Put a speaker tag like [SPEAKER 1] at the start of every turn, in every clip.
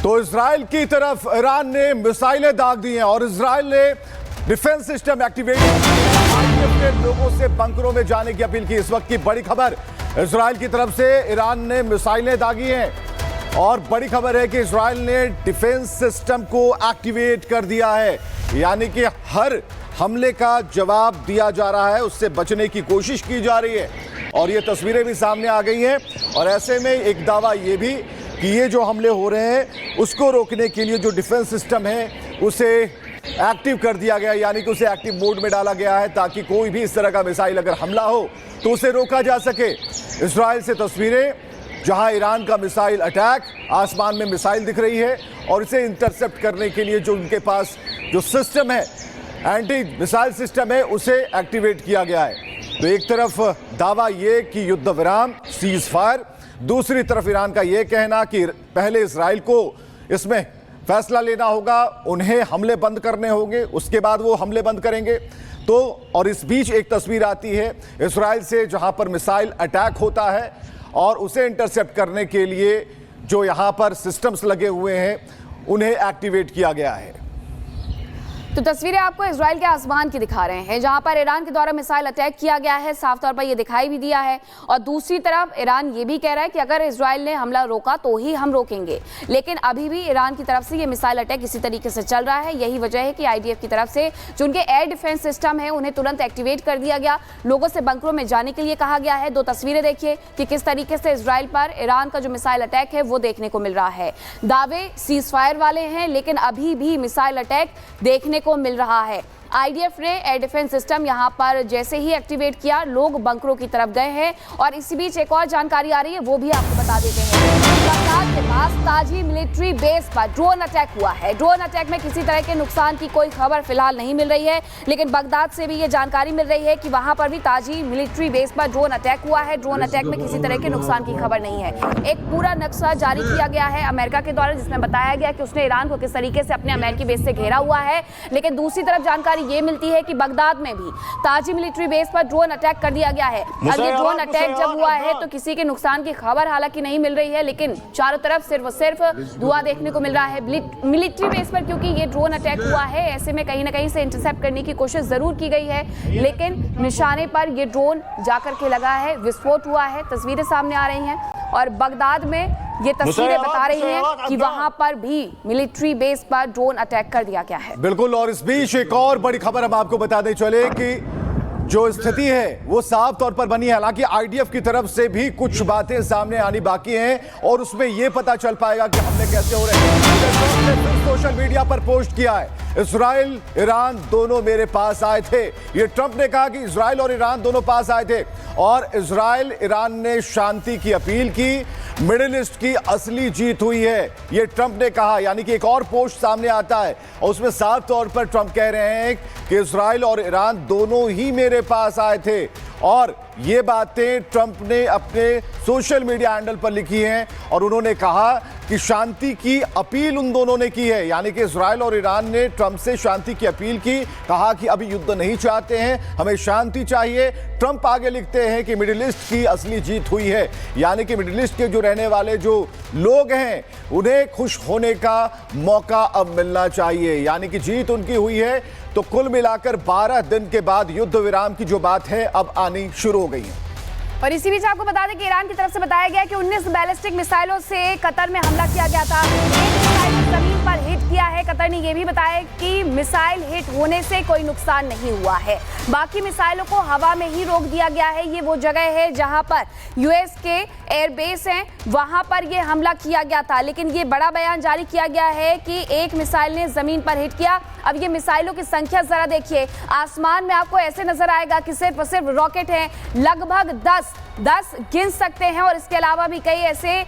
[SPEAKER 1] तो इजराइल की तरफ ईरान ने मिसाइलें दाग दी हैं और इजराइल ने डिफेंस सिस्टम एक्टिवेट किया, लोगों से बंकरों में जाने की अपील की। इस वक्त की बड़ी खबर, इजराइल की तरफ से ईरान ने मिसाइलें दागी हैं और बड़ी खबर है कि इजराइल ने डिफेंस सिस्टम को एक्टिवेट कर दिया है, यानी कि हर हमले का जवाब दिया जा रहा है, उससे बचने की कोशिश की जा रही है। और ये तस्वीरें भी सामने आ गई हैं और ऐसे में एक दावा ये भी कि ये जो हमले हो रहे हैं उसको रोकने के लिए जो डिफेंस सिस्टम है उसे एक्टिव कर दिया गया, यानी कि उसे एक्टिव मोड में डाला गया है ताकि कोई भी इस तरह का मिसाइल अगर हमला हो तो उसे रोका जा सके। इजराइल से तस्वीरें जहां ईरान का मिसाइल अटैक, आसमान में मिसाइल दिख रही है और इसे इंटरसेप्ट करने के लिए जो उनके पास जो सिस्टम है, एंटी मिसाइल सिस्टम है, उसे एक्टिवेट किया गया है। तो एक तरफ दावा ये कि युद्ध विराम, सीज फायर, दूसरी तरफ ईरान का यह कहना कि पहले इजराइल को इसमें फैसला लेना होगा, उन्हें हमले बंद करने होंगे, उसके बाद वो हमले बंद करेंगे। तो और इस बीच एक तस्वीर आती है इजराइल से जहां पर मिसाइल अटैक होता है और उसे इंटरसेप्ट करने के लिए जो यहां पर सिस्टम्स लगे हुए हैं उन्हें एक्टिवेट किया गया है।
[SPEAKER 2] तो तस्वीरें आपको इजराइल के आसमान की दिखा रहे हैं जहां पर ईरान के द्वारा मिसाइल अटैक किया गया है, साफ तौर पर यह दिखाई भी दिया है। और दूसरी तरफ ईरान ये भी कह रहा है कि अगर इजराइल ने हमला रोका तो ही हम रोकेंगे, लेकिन अभी भी ईरान की तरफ से ये मिसाइल अटैक इसी तरीके से चल रहा है। यही वजह है कि आईडीएफ की तरफ से जो उनके एयर डिफेंस सिस्टम है उन्हें तुरंत एक्टिवेट कर दिया गया, लोगों से बंकरों में जाने के लिए कहा गया है। दो तस्वीरें देखिए कि किस तरीके से इजराइल पर ईरान का जो मिसाइल अटैक है वो देखने को मिल रहा है। दावे सीज फायर वाले हैं लेकिन अभी भी मिसाइल अटैक देखने को मिल रहा है। आईडीएफ ने एयर डिफेंस सिस्टम यहां पर जैसे ही एक्टिवेट किया, लोग बंकरों की तरफ गए हैं। और इसी बीच एक और जानकारी आ रही है, वो भी आपको बता देते हैं। बगदाद के पास ताजी मिलिट्री बेस पर ड्रोन अटैक हुआ है। ड्रोन अटैक में किसी तरह के नुकसान की कोई खबर फिलहाल नहीं मिल रही है, लेकिन बगदाद से भी ये जानकारी मिल रही है कि वहां पर भी ताजी मिलिट्री बेस पर ड्रोन अटैक हुआ है। ड्रोन अटैक में किसी तरह के नुकसान की खबर नहीं है। एक पूरा नक्शा जारी किया गया है अमेरिका के द्वारा, जिसमें बताया गया कि उसने ईरान को किस तरीके से अपने अमेरिकी बेस से घेरा हुआ है। लेकिन दूसरी तरफ जानकारी ये मिलती है कि बगदाद में भी ताजी मिलिट्री बेस पर ड्रोन अटैक कर दिया गया है। अब ये ड्रोन अटैक जब हुआ है तो किसी के नुकसान की खबर हालांकि नहीं मिल रही है, लेकिन चारों तरफ सिर्फ धुआं देखने को मिल रहा है मिलिट्री बेस पर। क्योंकि ये ड्रोन अटैक हुआ है, ऐसे में कहीं ना कहीं से इंटरसेप्ट करने की कोशिश जरूर की गई है, लेकिन निशाने पर ये ड्रोन जाकर के लगा है, विस्फोट हुआ है। तस्वीरें सामने आ रही हैं और बगदाद में ये तस्वीरें बता रही हैं कि वहां पर भी मिलिट्री बेस पर ड्रोन अटैक कर दिया गया है।
[SPEAKER 1] बिल्कुल। और इस बीच एक और बड़ी खबर हम आपको बताते चले कि जो स्थिति है वो साफ तौर पर बनी है। हालांकि आईडीएफ की तरफ से भी कुछ बातें सामने आनी बाकी हैं और उसमें यह पता चल पाएगा कि हमले कैसे हो रहे हैं। सोशल मीडिया पर पोस्ट किया है, इजराइल ईरान दोनों मेरे पास आए थे। ये ट्रंप ने कहा कि इजराइल और ईरान दोनों पास आए थे और इजराइल ईरान ने शांति की अपील की, मिडिल ईस्ट की असली जीत हुई है, ये ट्रंप ने कहा। यानी कि एक और पोस्ट सामने आता है और उसमें साफ तौर पर ट्रंप कह रहे हैं कि इजराइल और ईरान दोनों ही मेरे पास आए थे। और ये बातें ट्रंप ने अपने सोशल मीडिया हैंडल पर लिखी हैं और उन्होंने कहा कि शांति की अपील उन दोनों ने की है। यानी कि इजराइल और ईरान ने ट्रंप से शांति की अपील की, कहा कि अभी युद्ध नहीं चाहते हैं, हमें शांति चाहिए। ट्रंप आगे लिखते हैं कि मिडिल ईस्ट की असली जीत हुई है, यानी कि मिडिल ईस्ट के जो रहने वाले जो लोग हैं उन्हें खुश होने का मौका अब मिलना चाहिए, यानी कि जीत उनकी हुई है। तो कुल मिलाकर 12 दिन के बाद युद्ध विराम की जो बात है अब आनी शुरू हो गई है।
[SPEAKER 2] और इसी बीच आपको बता दें कि ईरान की तरफ से बताया गया कि 19 बैलिस्टिक मिसाइलों से कतर में हमला किया गया था। एक मिसाइल जमीन पर हिट किया है। कतर ने यह भी बताया कि मिसाइल हिट होने से कोई नुकसान नहीं हुआ है, बाकी मिसाइलों को हवा में ही रोक दिया गया है। ये वो जगह है जहां पर यूएस के एयरबेस हैं, वहां पर यह हमला किया गया था। लेकिन ये बड़ा बयान जारी किया गया है कि एक मिसाइल ने जमीन पर हिट किया। अब ये मिसाइलों की संख्या जरा देखिए, आसमान में आपको ऐसे नजर आएगा कि सिर्फ और सिर्फ रॉकेट हैं, लगभग 10 गिन सकते हैं। और इसके अलावा भी कई ऐसे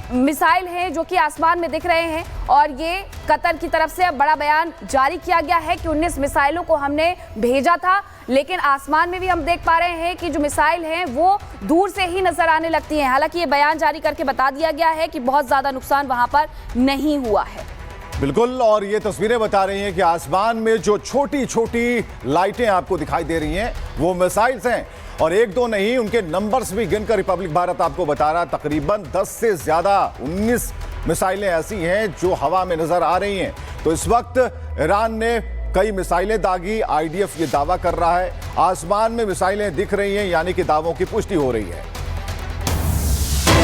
[SPEAKER 2] मिसाइल हैं जो कि आसमान में दिख रहे हैं। और ये कतर की तरफ से अब बड़ा बयान जारी किया गया है कि 19 मिसाइलों को हमने भेजा था, लेकिन आसमान में भी हम देख पा रहे हैं कि जो मिसाइल हैं वो दूर से ही नजर आने लगती हैं। हालांकि ये बयान जारी करके बता दिया गया है कि बहुत ज्यादा नुकसान वहां पर नहीं हुआ है।
[SPEAKER 1] बिल्कुल। और ये तस्वीरें बता रही हैं कि आसमान में जो छोटी छोटी लाइटें आपको दिखाई दे रही हैं वो मिसाइल्स हैं और एक दो नहीं, उनके नंबर्स भी गिनकर रिपब्लिक भारत आपको बता रहा, तकरीबन 10 से ज्यादा 19 मिसाइलें ऐसी हैं जो हवा में नजर आ रही हैं। तो इस वक्त ईरान ने कई मिसाइलें दागी। आईडीएफ ये दावा कर रहा है आसमान में मिसाइलें दिख रही हैं, यानी कि दावों की पुष्टि हो रही है।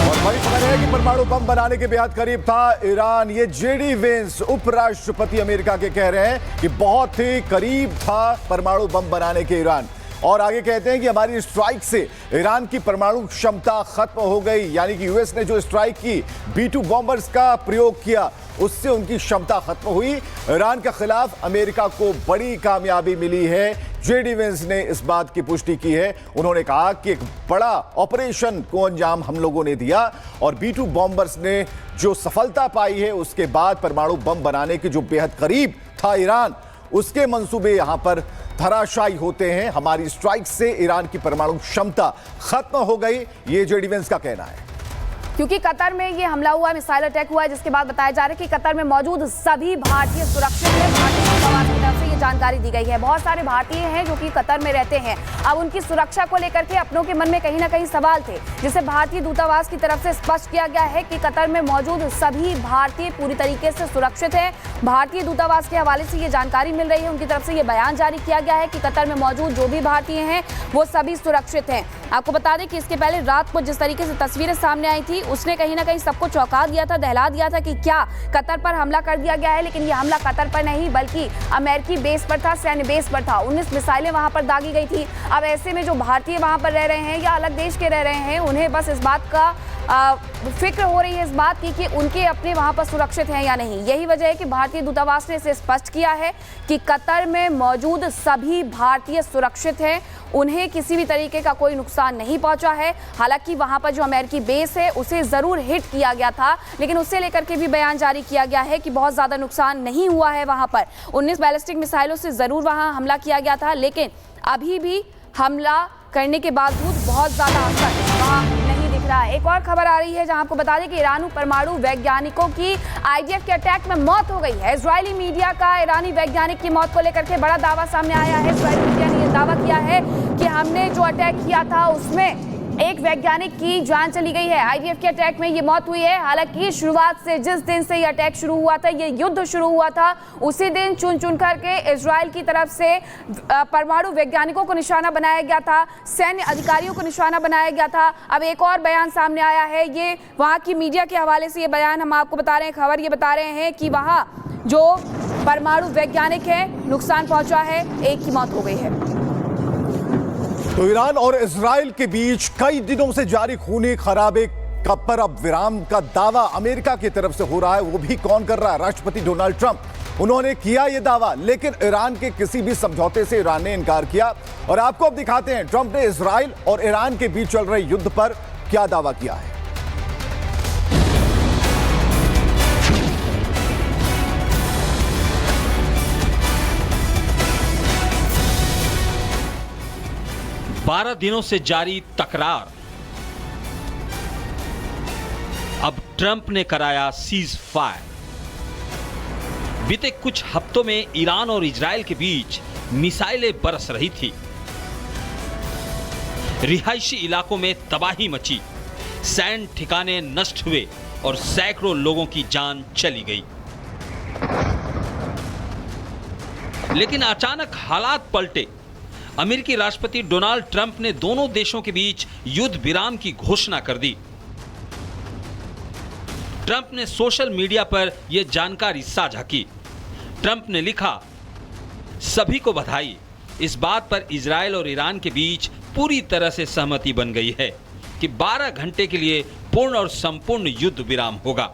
[SPEAKER 1] और बड़ी खबर है कि परमाणु बम बनाने के बेहद करीब था ईरान। ये जेडी वेंस उपराष्ट्रपति अमेरिका के कह रहे हैं कि बहुत ही करीब था परमाणु बम बनाने के ईरान। और आगे कहते हैं कि हमारी स्ट्राइक से ईरान की परमाणु क्षमता खत्म हो गई, यानी कि यूएस ने जो स्ट्राइक की, B-2 बॉम्बर्स का प्रयोग किया, उससे उनकी क्षमता खत्म हुई। ईरान के खिलाफ अमेरिका को बड़ी कामयाबी मिली है। जेडी वेंस ने इस बात की पुष्टि की है। उन्होंने कहा कि एक बड़ा ऑपरेशन को अंजाम हम लोगों ने दिया और B-2 बॉम्बर्स ने जो सफलता पाई है, उसके बाद परमाणु बम बनाने के जो बेहद करीब था ईरान, उसके मंसूबे यहां पर धराशायी होते हैं। हमारी स्ट्राइक से ईरान की परमाणु क्षमता खत्म हो गई, ये जेडी वेंस का कहना है।
[SPEAKER 2] क्योंकि कतर में ये हमला हुआ, मिसाइल अटैक हुआ है, जिसके बाद बताया जा रहा है कि कतर में मौजूद सभी भारतीय सुरक्षित हैं। भारतीय दूतावास की तरफ से ये जानकारी दी गई है। बहुत सारे भारतीय हैं जो कि कतर में रहते हैं। अब उनकी सुरक्षा को लेकर के अपनों के मन में कहीं ना कहीं सवाल थे, जिसे भारतीय दूतावास की तरफ से स्पष्ट किया गया है कि कतर में मौजूद सभी भारतीय पूरी तरीके से सुरक्षित हैं। भारतीय दूतावास के हवाले से ये जानकारी मिल रही है, उनकी तरफ से ये बयान जारी किया गया है कि कतर में मौजूद जो भी भारतीय हैं वो सभी सुरक्षित हैं। आपको बता दें कि इसके पहले रात को जिस तरीके से तस्वीरें सामने आई थी, उसने कहीं ना कहीं सबको चौंका दिया था, दहला दिया था कि क्या कतर पर हमला कर दिया गया है। लेकिन यह हमला कतर पर नहीं बल्कि अमेरिकी बेस पर था, सैन्य बेस पर था। 19 मिसाइलें वहां पर दागी गई थी। अब ऐसे में जो भारतीय वहां पर रह रहे हैं या अलग देश के रह रहे हैं, उन्हें बस इस बात का फिक्र हो रही है, इस बात की कि उनके अपने वहां पर सुरक्षित हैं या नहीं। यही वजह है कि भारतीय दूतावास ने इसे स्पष्ट किया है कि कतर में मौजूद सभी भारतीय सुरक्षित हैं, उन्हें किसी भी तरीके का कोई नुकसान नहीं पहुंचा है। हालांकि वहां पर जो अमेरिकी बेस है उसे जरूर हिट किया गया था, लेकिन उससे लेकर के भी बयान जारी किया गया है कि बहुत ज्यादा नुकसान नहीं हुआ है। वहां पर 19 बैलिस्टिक मिसाइलों से जरूर वहां हमला किया गया था, लेकिन अभी भी हमला करने के बावजूद बहुत ज्यादा असर वहां नहीं दिख रहा है। एक और खबर आ रही है जहां आपको बता दें कि ईरानी परमाणु वैज्ञानिकों की आईडीएफ के अटैक में मौत हो गई है। इजरायली मीडिया का ईरानी वैज्ञानिक की मौत को लेकर के बड़ा दावा सामने आया है। इजरायली मीडिया ने यह दावा किया है कि हमने जो अटैक किया था उसमें एक वैज्ञानिक की जान चली गई है। आईडीएफ के अटैक में ये मौत हुई है। हालांकि शुरुआत से जिस दिन से ये अटैक शुरू हुआ था, ये युद्ध शुरू हुआ था, उसी दिन चुन चुन करके इजराइल की तरफ से परमाणु वैज्ञानिकों को निशाना बनाया गया था, सैन्य अधिकारियों को निशाना बनाया गया था। अब एक और बयान सामने आया है, ये वहाँ की मीडिया के हवाले से ये बयान हम आपको बता रहे हैं, खबर ये बता रहे हैं कि वहाँ जो परमाणु वैज्ञानिक है नुकसान पहुंचा है, एक की मौत हो गई है।
[SPEAKER 1] तो ईरान और इजराइल के बीच कई दिनों से जारी खूनी खराबे पर अब विराम का दावा अमेरिका की तरफ से हो रहा है। वो भी कौन कर रहा है? राष्ट्रपति डोनाल्ड ट्रंप। उन्होंने किया यह दावा, लेकिन ईरान के किसी भी समझौते से ईरान ने इनकार किया। और आपको अब दिखाते हैं ट्रंप ने इजराइल और ईरान के बीच चल रहे युद्ध पर क्या दावा किया है।
[SPEAKER 3] 12 दिनों से जारी तकरार, अब ट्रंप ने कराया सीज फायर। बीते कुछ हफ्तों में ईरान और इजराइल के बीच मिसाइलें बरस रही थी। रिहायशी इलाकों में तबाही मची, सैन्य ठिकाने नष्ट हुए और सैकड़ों लोगों की जान चली गई। लेकिन अचानक हालात पलटे। अमेरिकी राष्ट्रपति डोनाल्ड ट्रंप ने दोनों देशों के बीच युद्ध विराम की घोषणा कर दी। ट्रंप ने सोशल मीडिया पर यह जानकारी साझा की। ट्रंप ने लिखा, सभी को बधाई, इस बात पर इजराइल और ईरान के बीच पूरी तरह से सहमति बन गई है कि 12 घंटे के लिए पूर्ण और संपूर्ण युद्ध विराम होगा।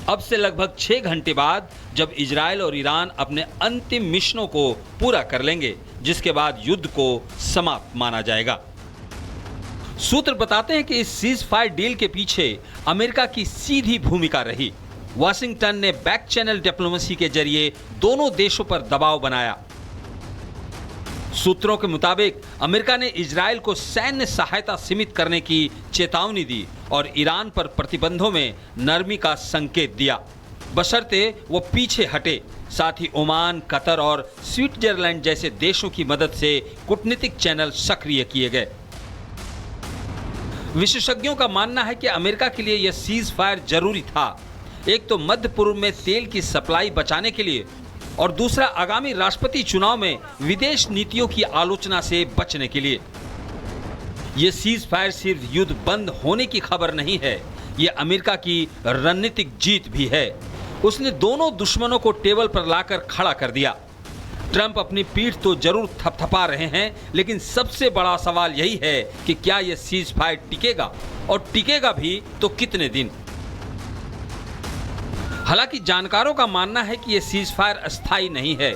[SPEAKER 3] अब से लगभग 6 घंटे बाद जब इजराइल और ईरान अपने अंतिम मिशनों को पूरा कर लेंगे, जिसके बाद युद्ध को समाप्त माना जाएगा। सूत्र बताते हैं कि इस सीज फायर डील के पीछे अमेरिका की सीधी भूमिका रही। वाशिंगटन ने बैक चैनल डिप्लोमेसी के जरिए दोनों देशों पर दबाव बनाया। सूत्रों के मुताबिक अमेरिका ने इजराइल को सैन्य सहायता सीमित करने की चेतावनी दी और ईरान पर प्रतिबंधों में नरमी का संकेत दिया, बशर्ते वो पीछे हटे। साथ ही ओमान, कतर और स्विट्जरलैंड जैसे देशों की मदद से कूटनीतिक चैनल सक्रिय किए गए। विशेषज्ञों का मानना है कि अमेरिका के लिए यह सीज फायर जरूरी था। एक तो मध्य पूर्व में तेल की सप्लाई बचाने के लिए और दूसरा आगामी राष्ट्रपति चुनाव में विदेश नीतियों की आलोचना से बचने के लिए। ये सीज फायर सिर्फ युद्ध बंद होने की खबर नहीं है, ये अमेरिका की रणनीतिक जीत भी है। उसने दोनों दुश्मनों को टेबल पर लाकर खड़ा कर दिया। ट्रंप अपनी पीठ तो जरूर थपथपा रहे हैं, लेकिन सबसे बड़ा सवाल यही है कि क्या यह सीज फायर टिकेगा और टिकेगा भी तो कितने दिन। हालांकि जानकारों का मानना है कि यह सीज फायर अस्थायी नहीं है,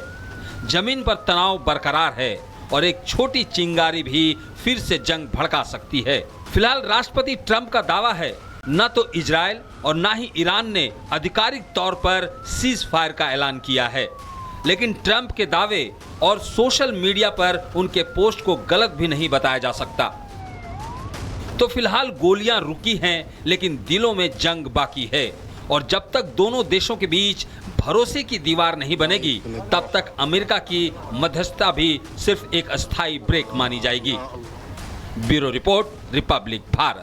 [SPEAKER 3] जमीन पर तनाव बरकरार है और एक छोटी चिंगारी भी फिर से जंग भड़का सकती है। फिलहाल राष्ट्रपति ट्रंप का दावा है न तो इजराइल और न ही ईरान ने आधिकारिक तौर पर सीज फायर का ऐलान किया है, लेकिन ट्रंप के दावे और सोशल मीडिया पर उनके पोस्ट को गलत भी नहीं बताया जा सकता। तो फिलहाल गोलियां रुकी हैं, लेकिन दिलों में जंग बाकी है और जब तक दोनों देशों के बीच भरोसे की दीवार नहीं बनेगी, तब तक अमेरिका की मध्यस्थता भी सिर्फ एक अस्थायी ब्रेक मानी जाएगी। Bureau report, Republic Bharat.